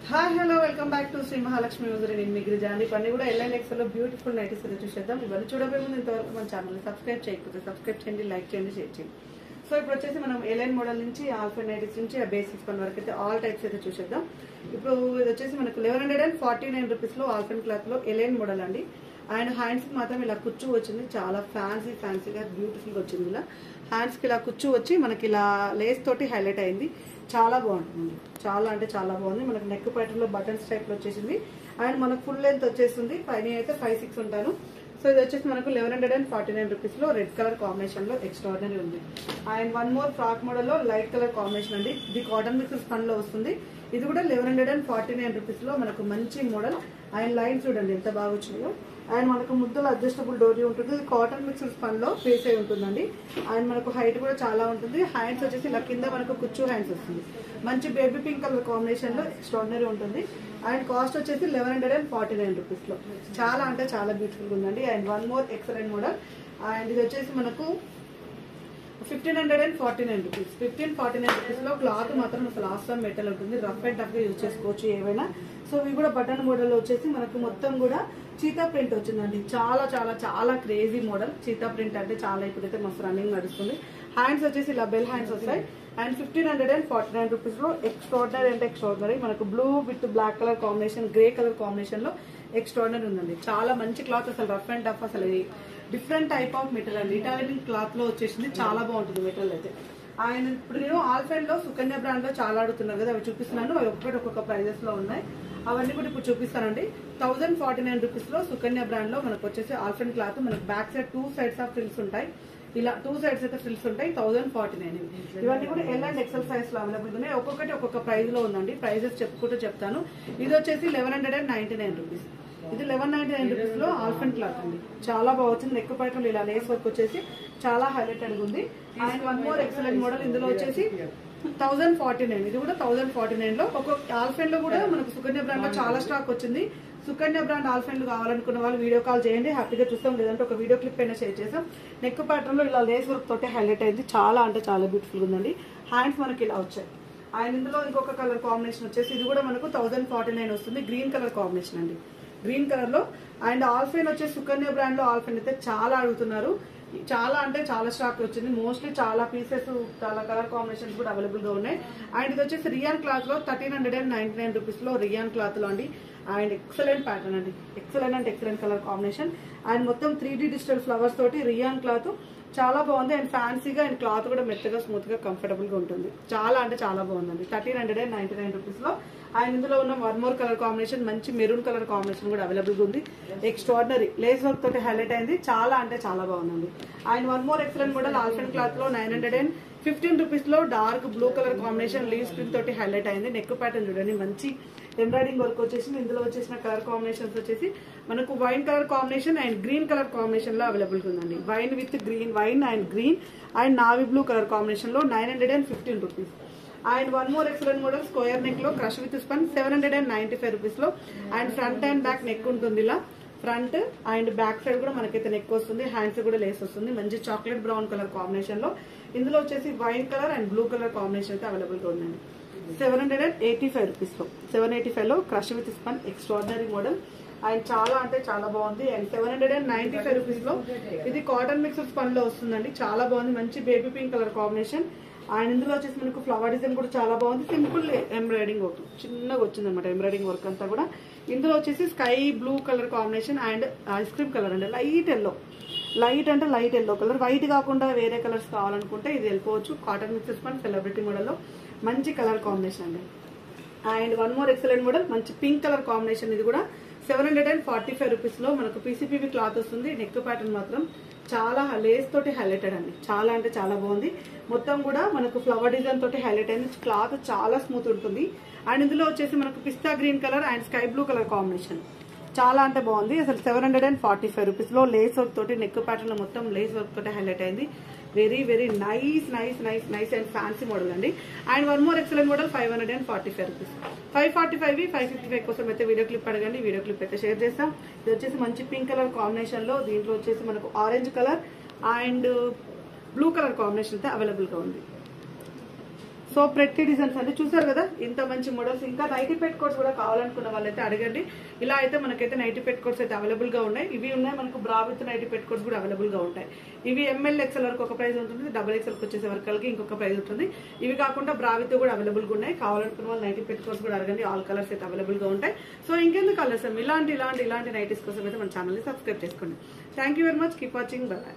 Hi hello welcome back to Shri Mahalakshmi user నేను మీ గిరిజాని ఇవన్నీ కూడా LNX లో బ్యూటిఫుల్ నైటీస్ అయితే చూసేద్దాం. ఇవన్నీ చూడబోయే ముందు ఇంతవరకు మన ఛానల్ సబ్స్క్రైబ్ చేయకపోతే సబ్స్క్రైబ్ చేయండి, లైక్ చేయండి, షేర్ చేయండి. సో ఇప్పుడు వచ్చేసి మనం ఎలైన్ మోడల్ నుంచి ఆల్ఫా నైటీస్ నుంచి ఆ బేసిక్స్ పని వరకు అయితే ఆల్ టైప్స్ అయితే చూసేద్దాం. ఇప్పుడు ఇది వచ్చేసి మనకు 1149 రూపీస్ లో ఆల్ఫన్ క్లాత్ లో ఎలైన్ మోడల్ అండి. అండ్ హ్యాండ్స్ కి మాత్రం ఇలా కుచ్చు వచ్చింది, చాలా ఫ్యాన్సీగా బ్యూటిఫుల్ గా వచ్చింది. ఇలా హ్యాండ్స్ కి ఇలా కుచ్చు వచ్చి మనకి ఇలా లేస్ తోటి హైలైట్ అయింది, చాలా బాగుంటుంది. చాలా అంటే చాలా బాగుంది. మనకి నెక్ ప్యాటర్న్ లో బటన్స్ టైప్ లో వచ్చేసింది. అండ్ మనకు ఫుల్ లెంత్ వచ్చేసింది, పైన అయితే 5'6" ఉంటాను. సో ఇది వచ్చేసి మనకు 1149 రూపీస్ లో రెడ్ కలర్ కాంబినేషన్ లో ఎక్స్ట్రాడినరీ ఉంది. And one more frock model లో లైట్ కలర్ కాంబినేషన్ అండి. ఇది కాటన్ మిక్స్ స్పన్ లో వస్తుంది. ఇది కూడా 1149 రూపీస్ లో మనకు మంచి మోడల్. అండ్ లైన్ చూడండి ఎంత బాగా వచ్చినాయో. అండ్ మనకు ముద్దలు అడ్జస్టబుల్ డోరీ ఉంటుంది. ఇది కాటన్ మిక్స్డ్ స్పన్ లో ఫేస్ అయి ఉంటుందండి. అండ్ మనకు హైట్ కూడా చాలా ఉంటుంది. హ్యాండ్స్ వచ్చేసి ఇలా కింద మనకు కుచ్చు హ్యాండ్స్ వస్తుంది. మంచి బేబీ పింక్ కలర్ కాంబినేషన్ లో ఎక్స్ట్రాడినరీ ఉంటుంది. అండ్ కాస్ట్ వచ్చేసి 1149 రూపీస్ లో చాలా అంటే చాలా బ్యూటిఫుల్ ఉందండి. And one more excellent model. And ఇది వచ్చేసి మనకు 1549 రూపీస్. 1549 రూపీస్ లో క్లాత్ మాత్రం అసలు ఆసమ్ మెటల్ ఉంటుంది. రఫ్ అండ్ టఫ్ గా యూజ్ చేసుకోవచ్చు ఏవైనా. సో ఇవి కూడా బటన్ మోడల్ లో వచ్చేసి మనకు మొత్తం కూడా చీతా ప్రింట్ వచ్చిందండి. చాలా చాలా చాలా క్రేజీ మోడల్. చీతా ప్రింట్ అంటే చాలా ఇప్పుడైతే మస్తు రన్నింగ్ నడుస్తుంది. హ్యాండ్స్ వచ్చేసి ఇలా బెల్ హ్యాండ్స్ వస్తాయి. అండ్ 1549 రూపీస్ లో ఎక్స్ట్రాడినరీ అంటే ఎక్స్ట్రాడినరీ. మనకు blue with black colour combination, grey colour combination లో ఎక్స్ట్రాడినరీ ఉందండి. చాలా మంచి క్లాత్, అసలు రఫ్ అండ్ టఫ్, అసలు డిఫరెంట్ టైప్ ఆఫ్ మెటీరియల్ అండి. ఇటాలియన్ క్లాత్ లో వచ్చేసింది, చాలా బాగుంటుంది మెటీరియల్ అయితే. ఆయన ఇప్పుడు నేను ఆల్ఫైన్ లో సుకన్య బ్రాండ్ లో చాలా అడుగుతున్నాను కదా, అవి చూపిస్తున్నాను. అవి ఒక్కొక్క ప్రైజెస్ లో ఉన్నాయి. అవన్నీ కూడా ఇప్పుడు చూపిస్తానండి. 1049 రూపీస్ లో సుకన్య బ్రాండ్ లో మనకు వచ్చేసి ఆల్ఫైన్ క్లాత్. మనకు back side 2 sides of frills ఉంటాయి. ఇలా 2 sides అయితే ఫ్రిల్స్ ఉంటాయి. 1049. ఇవన్నీ కూడా L and XL సైజ్ లో అవైలబుల్ ఉన్నాయి. ఒక్కొక్కటి ఒక్కొక్క ప్రైస్ లో ఉందండి. ప్రైజెస్ చెప్పుకుంటూ చెప్తాను. ఇది వచ్చేసి 1199 రూపీస్. ఇది 1199 రూపీస్ లో ఆల్ఫన్ క్లాత్ అండి. చాలా బాగుంది. నెక్ ప్యాటర్న్ ఇలా లేస్ వర్క్ వచ్చేసి చాలా హైలైటెడ్ ఉంది. And one more excellent model. ఇందులో వచ్చేసి 1049. ఇది కూడా 1049 లో. ఒక్కొక్క ఆల్ఫెన్ లో కూడా మనకు సుకన్య బ్రాండ్ లో చాలా స్టాక్ వచ్చింది. సుకన్య బ్రాండ్ ఆల్ఫెన్ లో కావాలనుకున్న వాళ్ళు వీడియో కాల్ చేయండి, హ్యాపీగా చూస్తాం. లేదంటే ఒక వీడియో క్లిప్ అయినా షేర్ చేసాం. నెక్ ప్యాటర్న్ లో ఇలా లేస్ వర్క్ తోటి హైలైట్ అయింది. చాలా అంటే చాలా బ్యూటిఫుల్ ఉందండి. హ్యాండ్స్ మనకి ఇలా వచ్చాయి. అండ్ ఇందులో ఇంకొక కలర్ కాంబినేషన్ వచ్చేసి ఇది కూడా మనకు 1049 వస్తుంది. గ్రీన్ కలర్ కాంబినేషన్ అండి, గ్రీన్ కలర్ లో. అండ్ ఆల్ఫైన్ వచ్చేసి సుకన్య బ్రాండ్ లో ఆల్ఫైన్ అయితే చాలా అడుగుతున్నారు. చాలా అంటే చాలా స్టాక్ వచ్చింది. మోస్ట్లీ చాలా పీసెస్, చాలా కలర్ కాంబినేషన్స్ కూడా అవైలబుల్ గా ఉన్నాయి. అండ్ ఇది వచ్చేసి రియాన్ క్లాత్ లో 1399 రూపీస్ లో రియాన్ క్లాత్ లో అండి. అండ్ ఎక్సలెంట్ ప్యాటర్న్ అండి, ఎక్సలెంట్ అంటే ఎక్సలెంట్ కలర్ కాంబినేషన్. అండ్ మొత్తం 3D డిజిటల్ ఫ్లవర్స్ తోటి రియాన్ క్లాత్ చాలా బాగుంది. అండ్ ఫ్యాన్సీగా, అండ్ క్లాత్ కూడా మెత్తగా స్మూత్ గా కంఫర్టబుల్ గా ఉంటుంది. చాలా అంటే చాలా బాగుందండి. 1399 రూపీస్ లో. అండ్ ఇందులో ఉన్న వన్ మోర్ కలర్ కాంబినేషన్, మంచి మెరూన్ కలర్ కాంబినేషన్ కూడా అవైలబుల్ గా ఉంది. ఎక్స్ట్రాడినరీ లేస్ వర్క్ తోటి హైలైట్ అయింది. చాలా అంటే చాలా బాగుందండి. And one more excellent model ఆల్ఫెన్ క్లాత్ లో 915 రూపీస్ లో dark blue colour combination leaves print తోటి హైలైట్ అయింది. నెక్ ప్యాటర్న్ చూడండి, మంచి ఎంబ్రాయిడింగ్ వర్క్ వచ్చేసి. ఇందులో వచ్చేసిన కలర్ కాంబినేషన్స్ వచ్చేసి మనకు wine colour combination and green colour combination లో అవైలబుల్ గా ఉందండి. Wine with green, wine and green and navy blue colour combination లో 915 rupees. And one more excellent model square neck లో క్రష్ విత్ స్పన్ 795 రూపీస్ లో. And front and back neck ఉంటుంది. ఇలా front and back side కూడా మనకైతే neck వస్తుంది. Hands కూడా Lay's వస్తుంది. మంచి చాక్లెట్ బ్రౌన్ కలర్ కాంబినేషన్ లో. ఇందులో వచ్చేసి wine colour and blue colour combination అయితే అవైలబుల్ గా ఉందండి. 785 రూపీస్ లో, 785 లో crush with spun extraordinary model. And చాలా అంటే చాలా బాగుంది. అండ్ 795 రూపీస్ లో ఇది కాటన్ మిక్స్డ్ స్పన్ లో వస్తుందండి. చాలా బాగుంది, మంచి baby pink colour combination. And ఇందులో వచ్చేసి మనకు ఫ్లవర్ డిజైన్ కూడా చాలా బాగుంది. సింపుల్ ఎంబ్రాయిడింగ్ వర్క్ చిన్నగా వచ్చింది అనమాట, ఎంబ్రాయిడింగ్ వర్క్ అంతా కూడా. ఇందులో వచ్చేసి sky blue colour combination and ice cream colour అండి. లైట్ ఎల్లో, లైట్ అంటే లైట్ ఎల్లో కలర్. వైట్ కాకుండా వేరే కలర్స్ కావాలనుకుంటే ఇది వెళ్ళిపోవచ్చు. Cotton mix spun celebrity model లో మంచి కలర్ కాంబినేషన్ అండి. And one more excellent model మంచి పింక్ కలర్ కాంబినేషన్. ఇది కూడా 745 రూపీస్ లో మనకు పీసీపీవీ క్లాత్ వస్తుంది. నెక్ ప్యాటర్న్ మాత్రం చాలా లేస్ తోటి హైలైటెడ్ అండి. చాలా అంటే చాలా బాగుంది. మొత్తం కూడా మనకు ఫ్లవర్ డిజైన్ తోటి హైలైట్ అయింది. క్లాత్ చాలా స్మూత్ ఉంటుంది. అండ్ ఇందులో వచ్చేసి మనకు pista green colour and sky blue colour combination చాలా అంటే బాగుంది. అసలు 745 రూపీస్ లో లేస్ వర్క్ తోటి నెక్ ప్యాటర్న్ లో మొత్తం లేస్ వర్క్ తోటి హైలైట్ అయింది. Very very nice nice nice nice and fancy model అండి. And one more excellent model 545 rupees. 545 555 కోసం అయితే వీడియో క్లిప్ అడగండి, వీడియో క్లిప్ అయితే షేర్ చేస్తాం. ఇది వచ్చేసి మంచి పింక్ కలర్ కాంబినేషన్ లో, దీంట్లో వచ్చేసి మనకు orange colour and blue colour combination అయితే అవైలబుల్ గా ఉంది. సో ప్రతి డిజైన్స్ అంటే చూసారు కదా ఇంత మంచి మోడల్స్. ఇంకా నైటీ పెట్ కోట్స్ కూడా కావాలనుకున్న వాళ్ళైతే అడగండి. ఇలా అయితే మనకైతే నైటీ పెట్ కోట్స్ అయితే అవైలబుల్ గా ఉన్నాయి. ఇవి ఉన్నాయి మనకు బ్రా విత్ నైటీ పెట్ కోట్స్ కూడా అవైలబుల్ గా ఉంటాయి. ఇవి ML XL వరకు ఒక ప్రైస్ ఉంటుంది, XXL వచ్చేసే వరకు ఇంకొక ప్రైస్ ఉంటుంది. ఇవి కాకుండా బ్రా విత్ కూడా అవైలబుల్ గా ఉన్నాయి. కావాలనుకున్న వాళ్ళు నైటీ పెట్ కోట్స్ కూడా అడగండి. ఆల్ కలర్స్ అయితే అవైలబుల్ గా ఉంటాయి. సో ఇంకెందుకు ఆలస్యం, ఇలాంటి నైటీస్ కోసం అయితే మన ఛానల్ ని సబ్స్క్రైబ్ చేసుకోండి. Thank you very much. Keep watching. By.